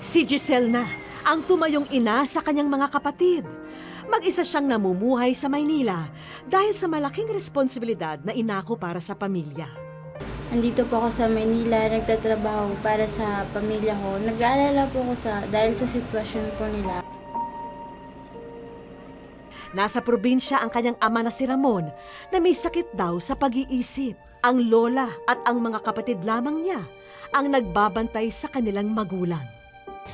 Si Giselle na ang tumayong ina sa kanyang mga kapatid. Mag-isa siyang namumuhay sa Maynila dahil sa malaking responsibilidad na inako para sa pamilya. Andito po ako sa Maynila, nagtatrabaho para sa pamilya ko. Nag-aalala po ako dahil sa sitwasyon po nila. Nasa probinsya ang kanyang ama na si Ramon na may sakit daw sa pag-iisip. Ang lola at ang mga kapatid lamang niya ang nagbabantay sa kanilang magulang.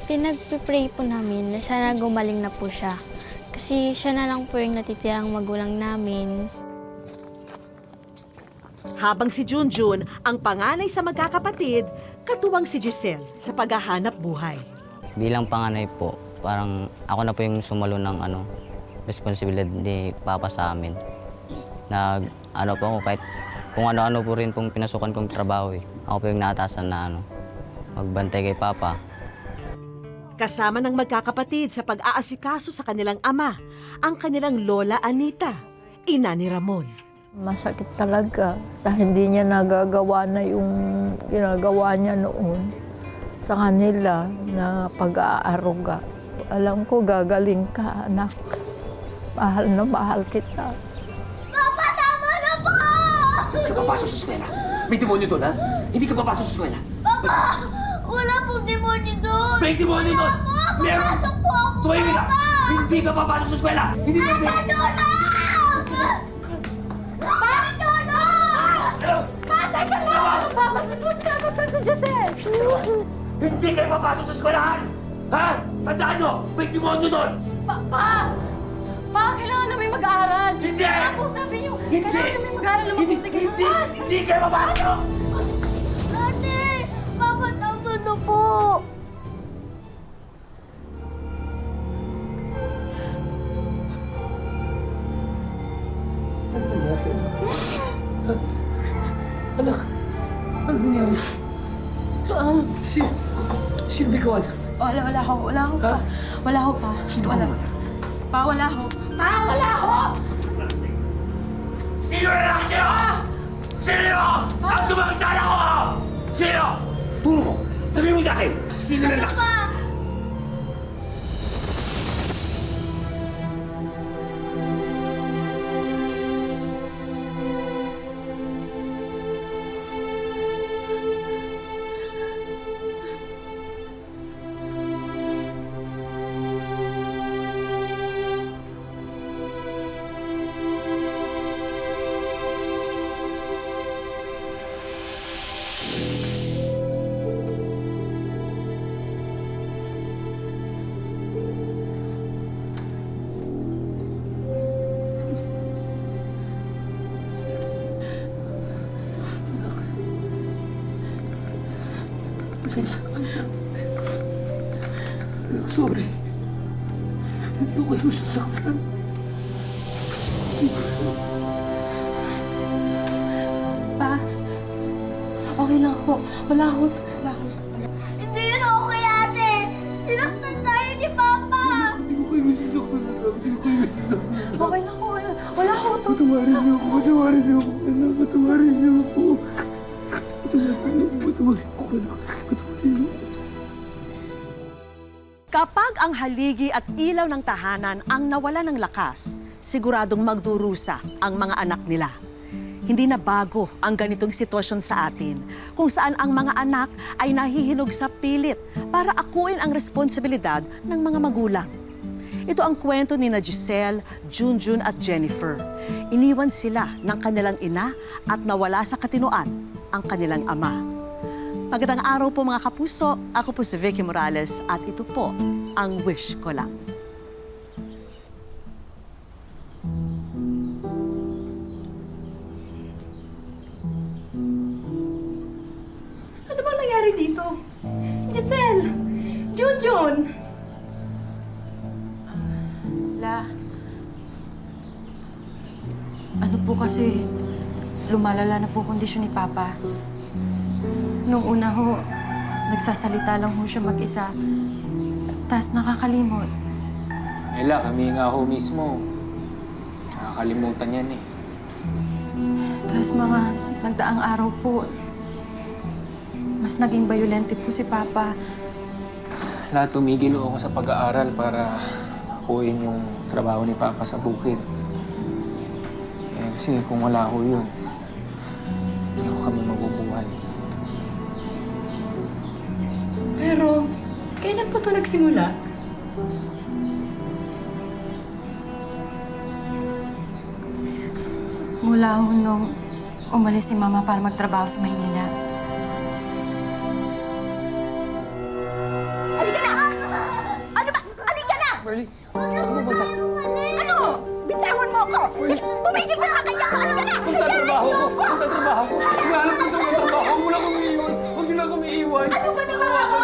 Pinagpipray po namin na sana gumaling na po siya. Kasi siya na lang po yung natitirang magulang namin. Habang si Junjun ang panganay sa magkakapatid, katuwang si Giselle sa paghahanap buhay. Bilang panganay po, parang ako na po yung sumalo ng responsibilidad ni Papa sa amin. Po ako kahit kung ano-ano po rin pong pinasukan kong trabaho eh. Ako po yung naatasan na magbantay kay Papa. Kasama ng magkakapatid sa pag-aasikaso sa kanilang ama, ang kanilang lola Anita, ina ni Ramon. Masakit talaga dahil hindi niya nagagawa na yung ginagawa niya noon sa kanila na pag-aaruga. Alam ko gagaling ka, anak. Mahal na mahal kita. Papa, tama na po! Hindi ka papasok sa eskwela. May demonyo doon, ha? Hindi ka papasok sa eskwela. Papa! Wala pong demonyo doon! May demonyo doon! Wala po! Papasok po ako, Tumahimik ka! Papa! Hindi ka papasok sa eskwela! Hindi pwede! Tulong! Bakit tulong? Ano? Patay ka lang! Papa, ba't mo sinasaktan si Giselle? Hindi kayo papasok sa eskwelahan! Ha? Tandaan nyo! May demonyo doon! Pa! Pa, kailangan namin mag-aaral! Hindi! Kaya po sabi niyo, Hindi! kailangan namin mag-aaral na Hindi! mabuti kayo. Hindi! Hindi kayo papasok! Ate! Papa, tama na po! Ano nangyari? Anak, ano nangyari? Sino may gawa doon? Wala ho pa. Wala ho pa. Sino ba gawa doon? Pa, wala ho. Pa, wala ho! Sino na lang sino? Sino? Ang sumagsala ko! Sino? Turo mo! Sabihin mo sa akin! Sino na lang Pa! Anak, sorry. Hindi ko kayo sasaktan. Pa, okay lang ho. Wala ho. Hindi yun okay, ate. Sinaktan tayo ni Papa. Hindi ko kayo sasaktan, anak. Hindi ko kayo sasaktan. Okay lang ho. Wala ho to. Patawarin niyo ako. Patawarin niyo ako. Anak, patawarin niyo ako. Patawarin niyo ako. Patawarin ko, anak. Patawarin niyo. Kapag ang haligi at ilaw ng tahanan ang nawala ng lakas, siguradong magdurusa ang mga anak nila. Hindi na bago ang ganitong sitwasyon sa atin, kung saan ang mga anak ay nahihinog sa pilit para akuin ang responsibilidad ng mga magulang. Ito ang kwento ni Giselle, Junjun at Jennifer. Iniwan sila ng kanilang ina at nawala sa katinoan ang kanilang ama. Magandang araw po mga kapuso, ako po si Vicky Morales at ito po ang Wish Ko Lang. Ano bang nangyari dito? Giselle! Junjun! Ano po kasi, lumalala na po kondisyon ni Papa. Nung una ho, nagsasalita lang ho siya mag-isa. Tapos nakakalimot. Ella, kami nga ho mismo. Nakakalimutan yan eh. Tapos mga nagdaang araw po, mas naging bayolente po si Papa. lahat tumigil ako sa pag-aaral para makuhin yung trabaho ni Papa sa bukid. Kasi kung wala ko yun, hindi ko kami mabubuhay. Pero, kailan po ito nagsimula? Mula ho nung umalis si Mama para magtrabaho sa Maynila. Halika na! Ano ba? Halika na! Marley, saan ka pupunta? Ano? Bitawan mo ako! Tumigil ka na! Kaya ka! Halika na! Magtatrabaho ko! Magtatrabaho ko! Hinahanap ko ito ng trabaho! Huwag mo lang kami iiwan! Huwag niyo lang kami iiwan! Ano ba naman ako?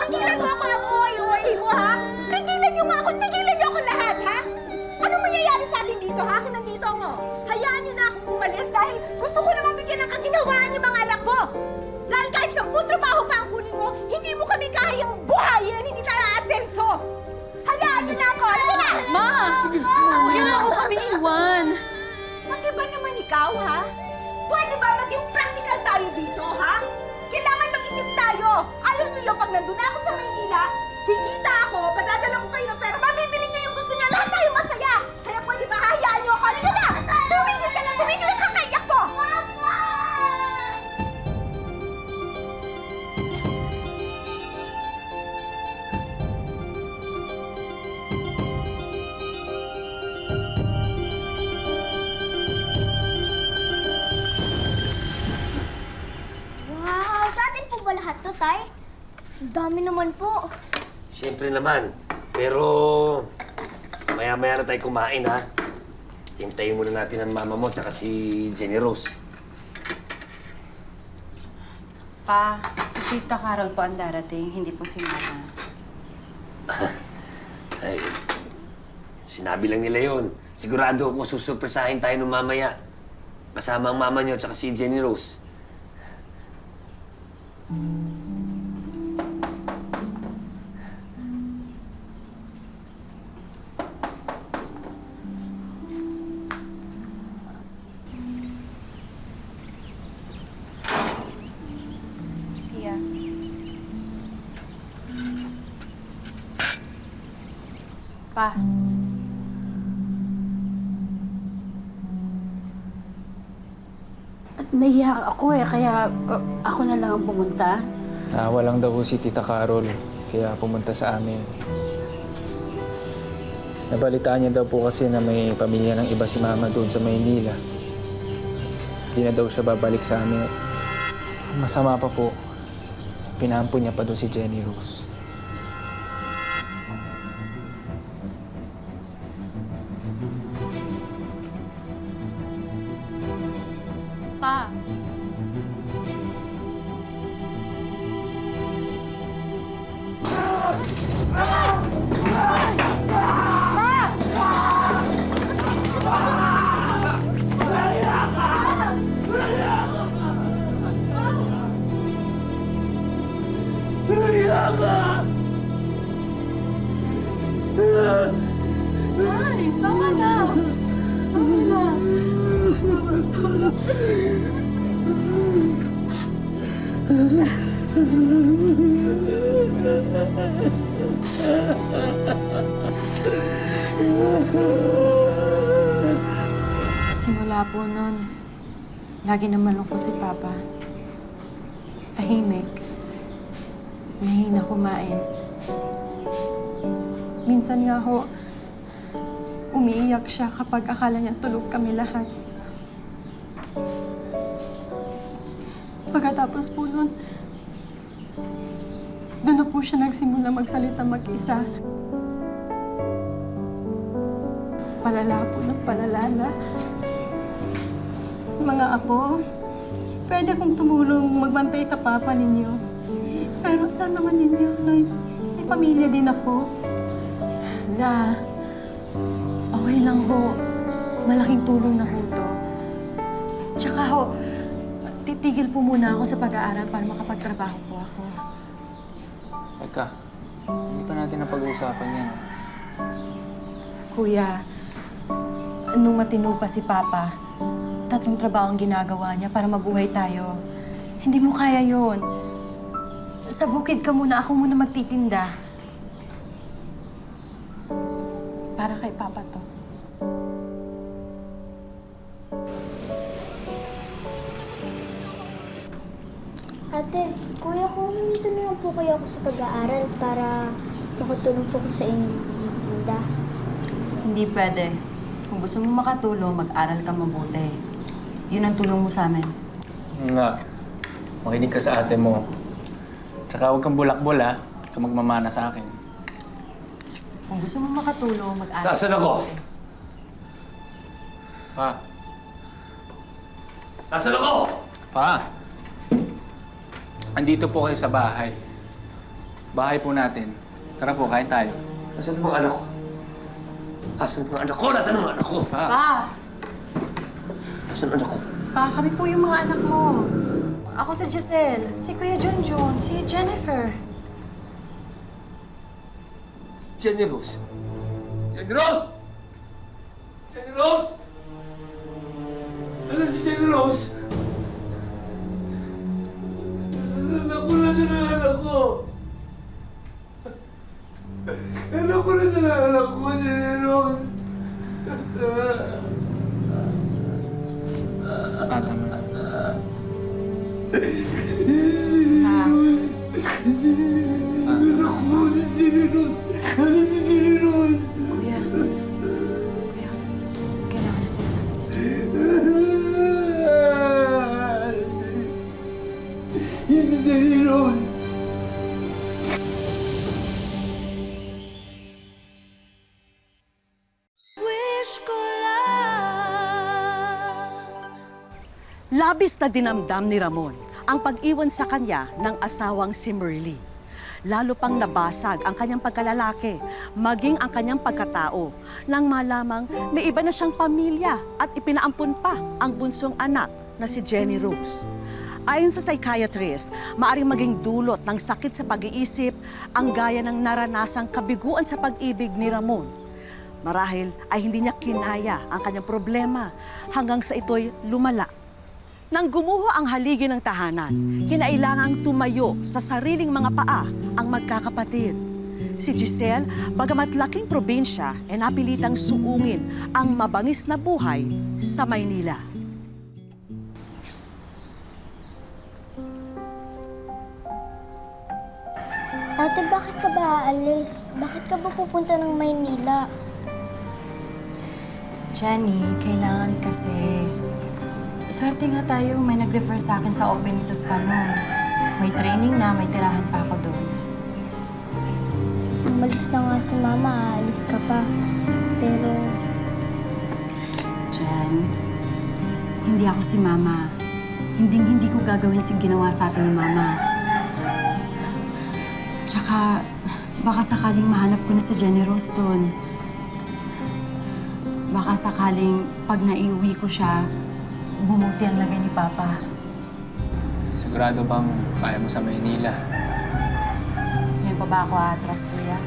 Tigilan mo ako ang oy-oy mo, ha? Tigilan niyo nga ako! Tigilan niyo ako lahat, ha? Anong mangyayari sa atin dito, ha? Kung nandito ako? Hayaan niyo na akong umalis dahil gusto ko naman bigyan ng kaginawaan yung mga anak mo. Dahil kahit 10 trabaho pa ang kunin mo, hindi mo kami kayang buhayin, hindi tayo aasenso. Hayaan niyo na ako! Halika na! Ma! Sige, huwag na ako kami iwan. Pati ba naman ikaw, ha? Pwede ba maging practical tayo dito, ha? Kailangan mag-isip tayo. Ayaw niyo yung pag nandun ako sa Maynila, kikita ako, padadala ko kayo ng pera, mabibili niyo yung gusto niyo, lahat tayo masaya. Kaya pwede ba hayaan niyo ako? Halika na! Tumigil ka na! Tumigil ka! Kakaiyak mo! Wow! Sa atin po ba lahat to, Tay? Ang dami naman po. Siyempre naman. Pero, maya-maya na tayo kumain, ha? Hintayin muna natin ang mama mo tsaka si Jenny Rose. Pa, si Tita Carol po ang darating, hindi po si Mama. Ay, sinabi lang nila yon. Sigurado ako susurpresahin tayo ng mamaya. Kasama ang mama niyo tsaka si Jenny Rose. Tia. Pa. Naiyak ako kaya ako na lang ang pumunta. Naawa lang daw si Tita Carol, kaya pumunta sa amin. Nabalitaan niya daw po kasi na may pamilya ng iba si Mama doon sa Maynila. Hindi na daw siya babalik sa amin. Masama pa po, pinampo niya pa doon si Jenny Rose. Pa. Simula po nun, lagi na malungkot si Papa. Tahimik. Mahina kumain. Minsan nga ho, umiiyak siya kapag akala niya tulog kami lahat. Pagkatapos po nun, doon na po siya nagsimula magsalita mag-isa. Palala po ng palala. Mga apo, pwede kong tumulong magbantay sa papa ninyo. Pero alam naman ninyo na may pamilya din ako. La, okay lang ho. Malaking tulong na ho to. Tsaka ho, titigil po muna ako sa pag-aaral para makapagtrabaho po ako. Teka, hindi pa natin napag-uusapan yan. Kuya, nung matino pa si Papa, 3 trabaho ang ginagawa niya para mabuhay tayo. Hindi mo kaya yon. Sa bukid ka muna, ako muna magtitinda. Para kay Papa to. Ate, kuya, kung huminto na lang po kayo ako sa pag-aaral para makatulong po ko sa inyong bunda. Hindi pwede. Kung gusto mo makatulong, mag-aral ka mabuti. Yun ang tulong mo sa amin. Nga. Makinig ka sa ate mo. Tsaka huwag kang bulakbol ha. Huwag kang magmamana sa akin. Kung gusto mo makatulong, mag-aral Nasaan ka ako? mabuti. Pa. Nasaan ako? Pa. Andito po kayo sa bahay. Bahay po natin. Tara po, kain tayo. Nasaan ang mga anak ko? Nasaan ang mga anak ko? Nasaan ang mga anak ko? Pa. Pa! Nasaan ang anak ko? Pa, kami po yung mga anak mo. Ako si Giselle, si Kuya Junjun, si Jennifer. Jenny Rose. Jenny Rose! Jenny Rose! Ano si Jenny Rose? Anak ko na sila anak ko. Anak ko na sila anak ko, Jenny Rose. Ah, tama. Anak ko si Jenny Rose. Ano si Jenny Rose? Kuya, kailangan natin hanapin si Jennifer. Yun si Jenny Rose. Labis na dinamdam ni Ramon ang pag-iwan sa kanya ng asawang si Merly. Lalo pang nabasag ang kanyang pagkalalaki, maging ang kanyang pagkatao, nang malamang may iba na siyang pamilya at ipinaampun pa ang bunsong anak na si Jenny Rose. Ayon sa psychiatrist, maaring maging dulot ng sakit sa pag-iisip ang gaya ng naranasang kabiguan sa pag-ibig ni Ramon. Marahil ay hindi niya kinaya ang kanyang problema hanggang sa ito'y lumala. Nang gumuho ang haligi ng tahanan, kinailangang tumayo sa sariling mga paa ang magkakapatid. Si Giselle, bagamat laking probinsya, ay napilitang suungin ang mabangis na buhay sa Maynila. Ate, bakit ka ba aalis? Bakit ka ba pupunta ng Maynila? Jenny, kailangan kasi... Swerte nga tayo, may nag-refer sa akin sa opening sa spa noon. May training na, may tirahan pa ako doon. Umalis na nga si Mama, aalis ka pa. Pero Jen, hindi ako si Mama. Hindi ko gagawin si ginawa sa atin ni Mama. Tsaka, baka sakaling mahanap ko na si Jenny Rose doon. Baka sakaling pag naiuwi ko siya, bumuti ang lagay ni Papa. Sigurado bang kaya mo sa Maynila? Ngayon pa ba ako atras, Kuya?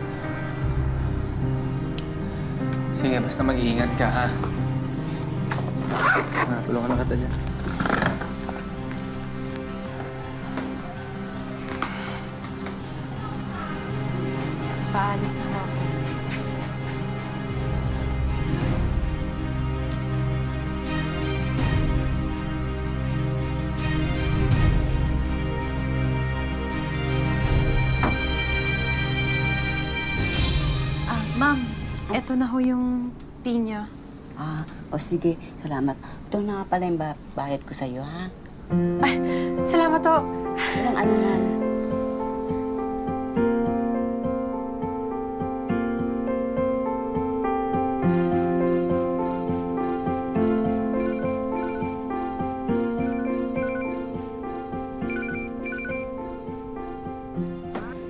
Sige, basta mag-iingat ka, ha? Tulungan na kita dyan. Paalis na ako. Ma'am, eto na ho yung tea niyo. O sige, salamat. Ito na nga pala yung bayad ko sa'yo, ha? Ay, salamat ho. Walang ano man.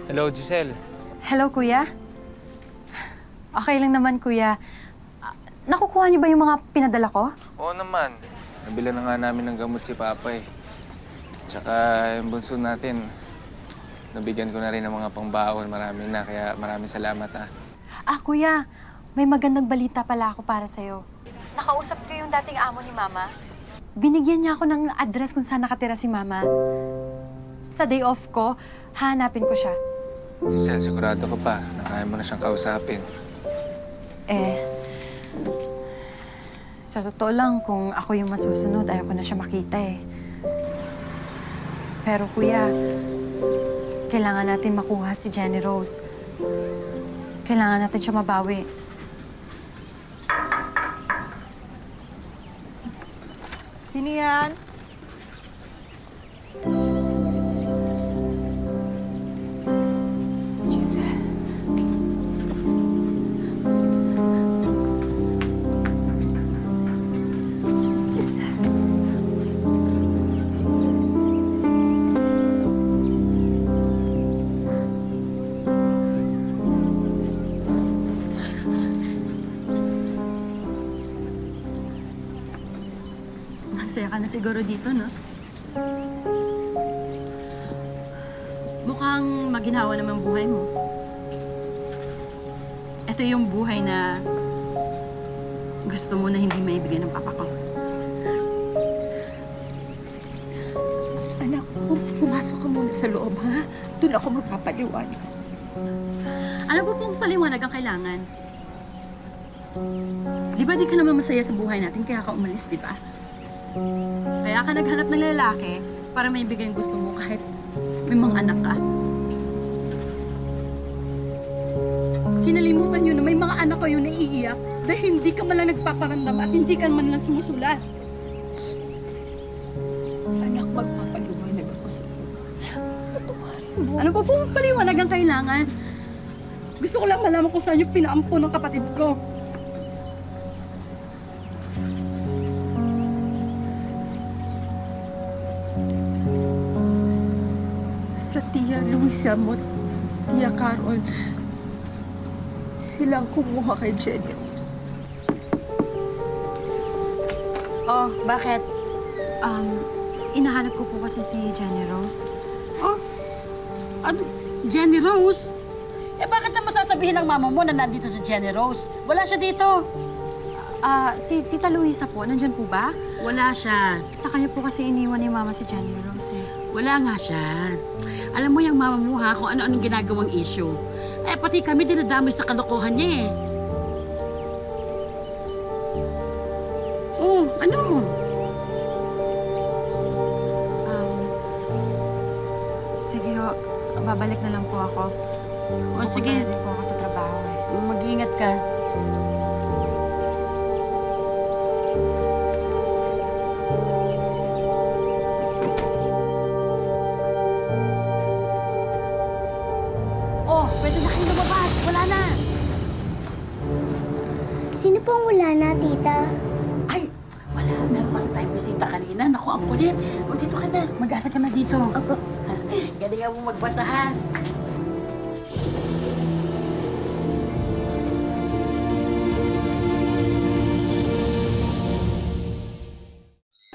Hello, Giselle. Hello, Kuya. Okay lang naman, Kuya. Nakukuha niyo ba yung mga pinadala ko? Oo naman. Nabila na nga namin ng gamot si Papa eh. Tsaka yung bunso natin, nabigyan ko na rin ng mga pangbaon. Marami na, kaya maraming salamat ha. Kuya, may magandang balita pala ako para sa'yo. Nakausap ko yung dating amo ni Mama. Binigyan niya ako ng address kung saan nakatira si Mama. Sa day off ko, hanapin ko siya. Giselle, sigurado ko pa na kaya mo na siyang kausapin. Sa totoo lang, kung ako yung masusunod, ayoko na siya makita eh. Pero kuya, kailangan natin makuha si Jenny Rose. Kailangan natin siya mabawi. Sino yan? Giselle. Masaya ka na siguro dito, no? Mukhang maginawa naman buhay mo. Ito yung buhay na gusto mo na hindi maibigay ng papa ko. Anak, pumasok ka muna sa loob, ha? Doon ako magpapaliwanag. Ano po pong paliwanag ang kailangan? Di ba di ka naman masaya sa buhay natin kaya ka umalis, di ba? Kaya ka naghanap ng lalaki para maibigay ang gusto mo kahit may mga anak ka. Kinalimutan nyo na may mga anak kayo na iiyak dahil hindi ka man lang nagpaparamdam at hindi ka man lang sumusulat. Anak, magpapaliwanag ako sa iyo. Patuwarin mo. Ano pa pong paliwanag ang kailangan? Gusto ko lang malaman kung saan yung pinaampo ng kapatid ko. Sa Tia Luisa mo, Tia Carol, silang kumuha kay Jenny Rose. Oh, bakit? Inahanap ko po kasi si Jenny Rose. Oh, ano? Jenny Rose? Eh bakit naman sasabihin ng mama mo na nandito si Jenny Rose? Wala siya dito. Si Tita Luisa po, nandyan po ba? Wala siya. Sa kanya po kasi iniwan ni Mama si Jenny Rose eh. Wala nga siya. Alam mo yung mama mo ha, kung ano-anong ginagawang issue. Eh pati kami dinadamay sa kalokohan niya eh. Oh, ano? Sige ho, babalik na lang po ako. O sige, Pupunta na din po ako sa trabaho eh. mag-iingat ka. Oh, pwede na kayo lumabas. Wala na. Sino pong wala na, tita? Ay, wala. Meron kasi tayong bisita kanina. Naku, ang kulit. O, dito ka na. Mag-aral ka na dito. Opo. Galingan mo magbasa, ha?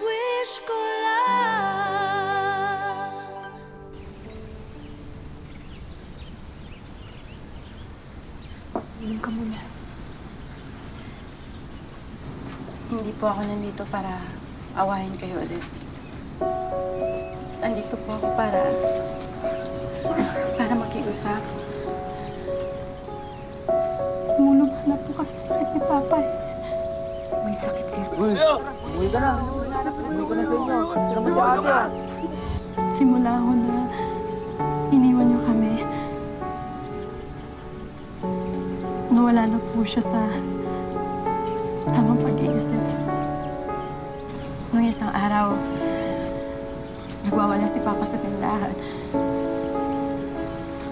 Wish ko lang. Inom ka muna. Hindi po ako nandito para awahin kayo ulit. Nandito po ako para makiusap. Lumulubha na po kasi sakit ni Papa eh. May sakit si Uy ka na. Uwi ko na sa inyo. Tira mo si ate ah. Simula ako na iniwan niyo kami. Nawala na po siya sa tamang pag-iisip. Nung isang araw, nagwawala si Papa sa tindahan.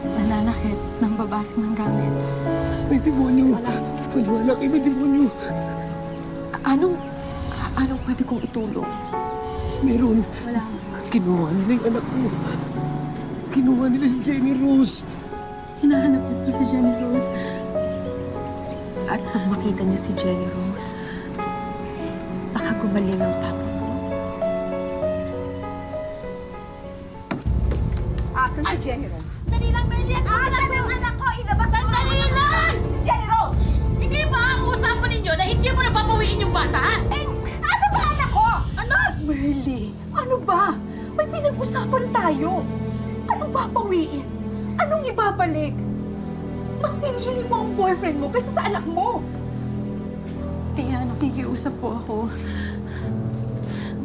Nananakit ng babasik ng gamit. May demonyo. Paliwanag kayo, may demonyo. Anong pwede kong itulong? Meron. Wala. Kinuha nila yung anak ko. Kinuha nila si Jenny Rose. Hinahanap niyo po si Jenny Rose. At pag makita niya si Jenny Rose, baka gumaling ang papa mo. Asan si Jenny Rose? Dali lang, Merly. Asan ang anak ko? Inabas mo! Dali lang! Si Jenny Rose! Hindi ba ang usapan ninyo na hindi mo na papawiin yung bata? Asan ba anak ko? Anak! Merly, ano ba? May pinag-usapan tayo. Anong papawiin? Anong ibabalik? Mas pinili mo ang boyfriend mo kaysa sa anak mo. Tia, nakikiusap po ako.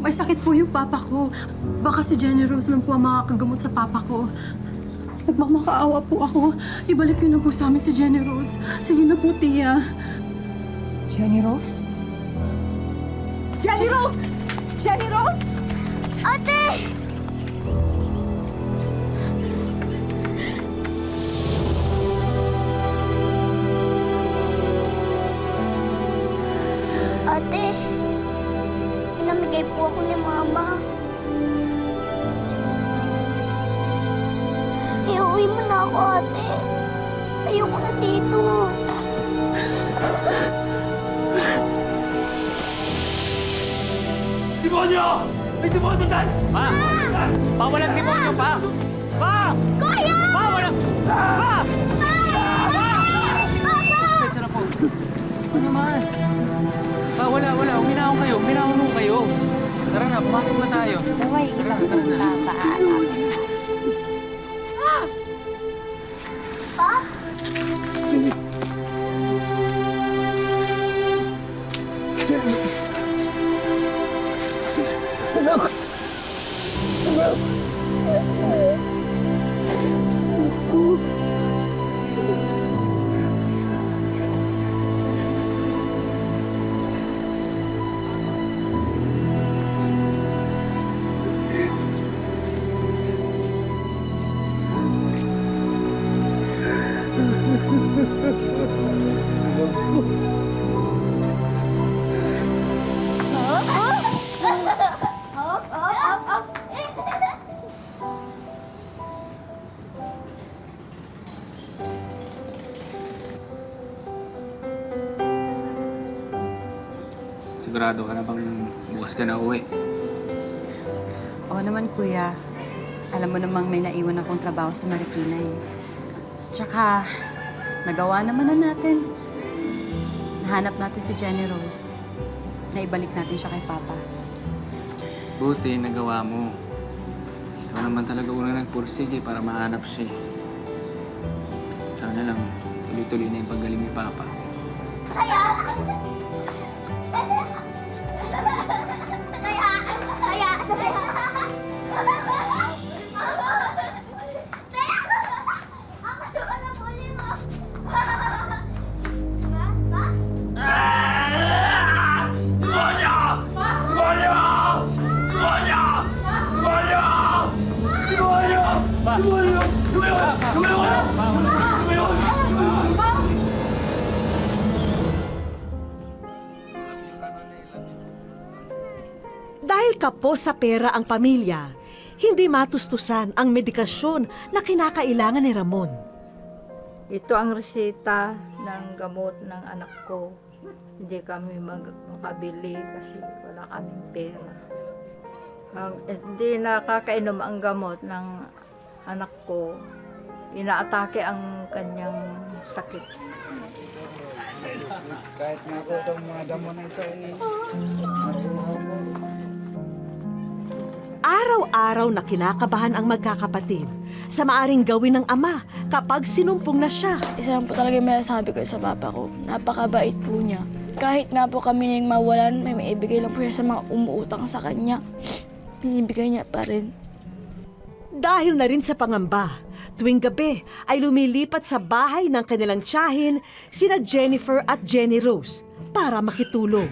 May sakit po yung papa ko. Baka si Jenny Rose lang po ang makakagamot sa papa ko. Nagmamakaawa po ako. Ibalik niyo na po sa amin si Jenny Rose. Sige na po, Tia. Jenny Rose? Jenny Rose! Jenny Rose! Ate! Ate, pinamigay po ako ni Mama. Iuwi mo na ako, ate. Ayoko na dito. Demonyo! May demonyo dyan! Pa! Pa, walang demonyo, pa! Pa! Kuya! Pa, walang... Pa! Sensya na po. Ano naman? Pa, wala. Uminahon kayo. Tara na, pumasok na tayo. Naway, kita ko si Papa. Pa? Sigurado ka na bang bukas ka na uwi? Oo naman, kuya. Alam mo namang may naiwan akong trabaho sa Marikina eh. Tsaka, nagawa naman na natin. Nahanap natin si Jenny Rose. Naibalik natin siya kay Papa. Buti, nagawa mo. Ikaw naman talaga una nagpursige para mahanap siya. Sana lang, tuloy-tuloy na yung paggaling ni Papa. Dahil kapo sa pera ang pamilya, hindi matustusan ang medikasyon na kinakailangan ni Ramon. Ito ang reseta ng gamot ng anak ko. Hindi kami makabili kasi wala kaming pera. Hindi nakakainom ang gamot ng anak ko. Inaatake ang kanyang sakit. Kahit na po itong mga damo na ito Araw-araw na kinakabahan ang magkakapatid sa maaring gawin ng ama kapag sinumpong na siya. Isa lang po talaga yung masasabi ko sa papa ko. Napakabait po niya. Kahit nga po kami nang mawalan, may maibigay lang po siya sa mga umuutang sa kanya. Binibigay niya pa rin. Dahil na rin sa pangamba, tuwing gabi ay lumilipat sa bahay ng kanilang tiyahin sina Jennifer at Jenny Rose para makitulong.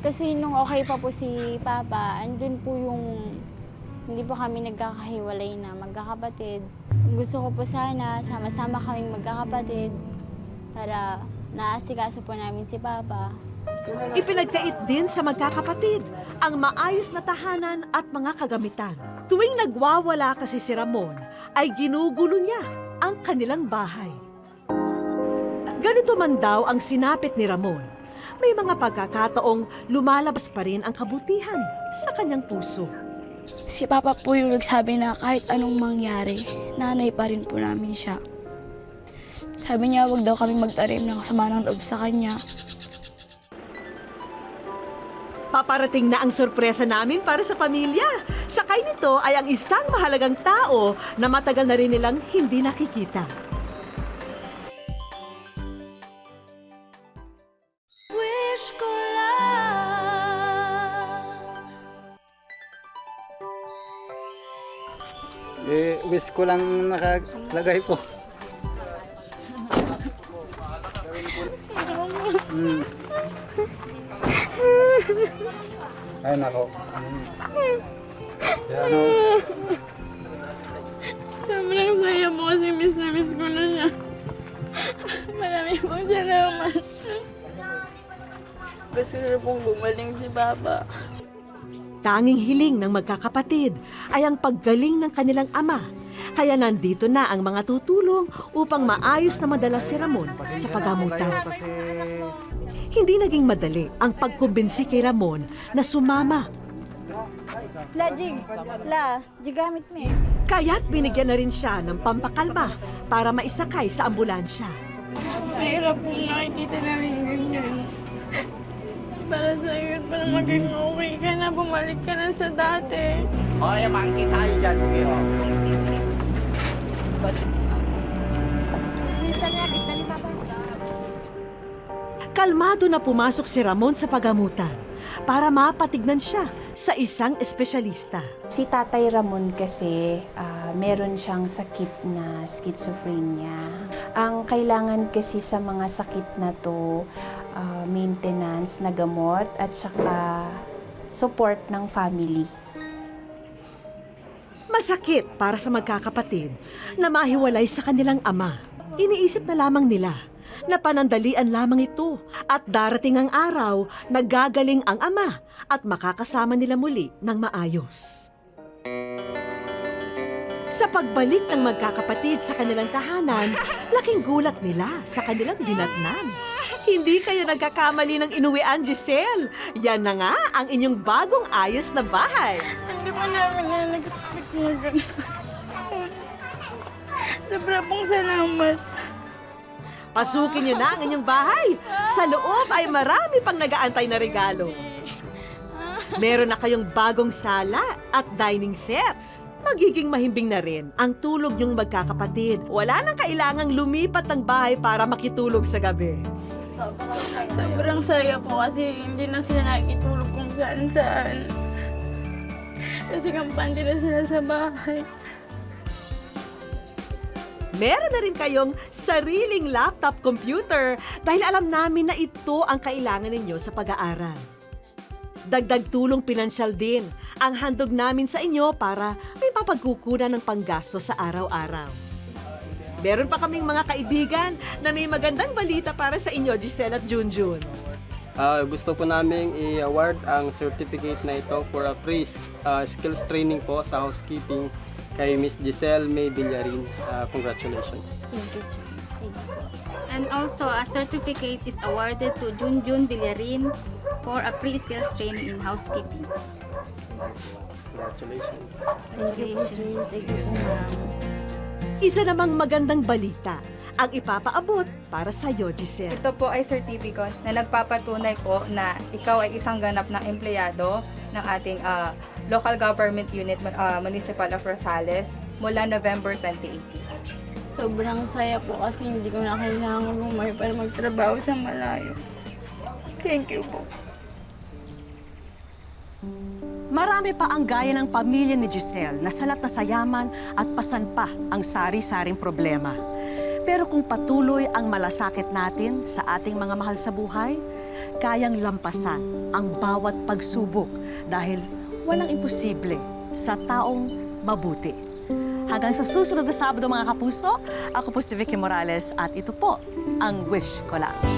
Kasi nung okay pa po si Papa, andun po yung hindi po kami nagkakahiwalay na magkakapatid. Gusto ko po sana sama-sama kaming magkakapatid para naasikaso po namin si Papa. Ipinagkait din sa magkakapatid ang maayos na tahanan at mga kagamitan. Tuwing nagwawala kasi si Ramon, ay ginugulo niya ang kanilang bahay. Ganito man daw ang sinapit ni Ramon. May mga pagkakataong lumalabas pa rin ang kabutihan sa kanyang puso. Si Papa po yung nagsabi na kahit anong mangyari, nanay pa rin po namin siya. Sabi niya wag daw kami magtarim ng sama ng loob sa kanya. Paparating na ang sorpresa namin para sa pamilya. Sakay nito ay ang isang mahalagang tao na matagal na rin nilang hindi nakikita. Wish ko ko lang nakalagay po. Ay, nako. Ano? Sobrang saya po kasi miss na miss ko na siya. Maraming pong salamat. Gusto ko pong gumaling si Papa. Tanging hiling ng magkakapatid ay ang paggaling ng kanilang ama. Kaya nandito na ang mga tutulong upang maayos na madala si Ramon sa paggamutan. Hindi naging madali ang pagkumbinsi kay Ramon na sumama. Jig gamit mo eh. Kaya't binigyan na rin siya ng pampakalma para maisakay sa ambulansya. Mahirap po nakikita namin ganyan. Para sa iyo, para maging okay ka na, bumalik ka na sa dati. Okay, makikita tayo dyan. Sige, Kalmado na pumasok si Ramon sa pagamutan para mapatignan siya sa isang espesyalista. Si Tatay Ramon kasi meron siyang sakit na schizophrenia. Ang kailangan kasi sa mga sakit na to, maintenance na gamot at saka support ng family. Masakit para sa magkakapatid na mahiwalay sa kanilang ama. Iniisip na lamang nila na panandalian lamang ito at darating ang araw na gagaling ang ama at makakasama nila muli ng maayos. Sa pagbalik ng magkakapatid sa kanilang tahanan, laking gulat nila sa kanilang dinatnan. Hindi kayo nagkakamali ng inuwian, Giselle. Yan na nga ang inyong bagong ayos na bahay. Hindi mo namin na nag-expect mo ganun. Sobra pong salamat. Pasukin niyo na ang inyong bahay. Sa loob ay marami pang nag-aantay na regalo. Meron na kayong bagong sala at dining set. Magiging mahimbing na rin ang tulog niyong magkakapatid. Wala nang kailangang lumipat ng bahay para makitulog sa gabi. Sobrang saya po kasi hindi na sila nakikitulog kung saan-saan. Kasi kampante na sila sa bahay. Meron na rin kayong sariling laptop computer dahil alam namin na ito ang kailangan ninyo sa pag-aaral. Dagdag tulong pinansyal din ang handog namin sa inyo para may mapagkukunan ng panggasto sa araw-araw. Meron pa kaming mga kaibigan na may magandang balita para sa inyo, Giselle at Junjun. Gusto po namin i-award ang certificate na ito for a skills training po sa housekeeping kay Miss Giselle May Villarin. Congratulations. Thank you, sir. Thank you. And also, a certificate is awarded to Junjun Villarin for a pre-skills training in housekeeping. Congratulations. Thank you, sir. Thank you, ma'am. Isa namang magandang balita ang ipapaabot para sa iyo, Giselle. Ito po ay certificate na nagpapatunay po na ikaw ay isang ganap na empleyado ng ating local government unit, Municipal of Rosales, mula November 2018. Sobrang saya po kasi hindi ko na kailangan bumay para magtrabaho sa malayo. Thank you po. Marami pa ang gaya ng pamilya ni Giselle na salat na sa yaman at pasan pa ang sari-saring problema. Pero kung patuloy ang malasakit natin sa ating mga mahal sa buhay, kayang lampasan ang bawat pagsubok dahil walang imposible sa taong mabuti. Hanggang sa susunod na Sabado mga kapuso, ako po si Vicky Morales at ito po ang Wish Ko Lang.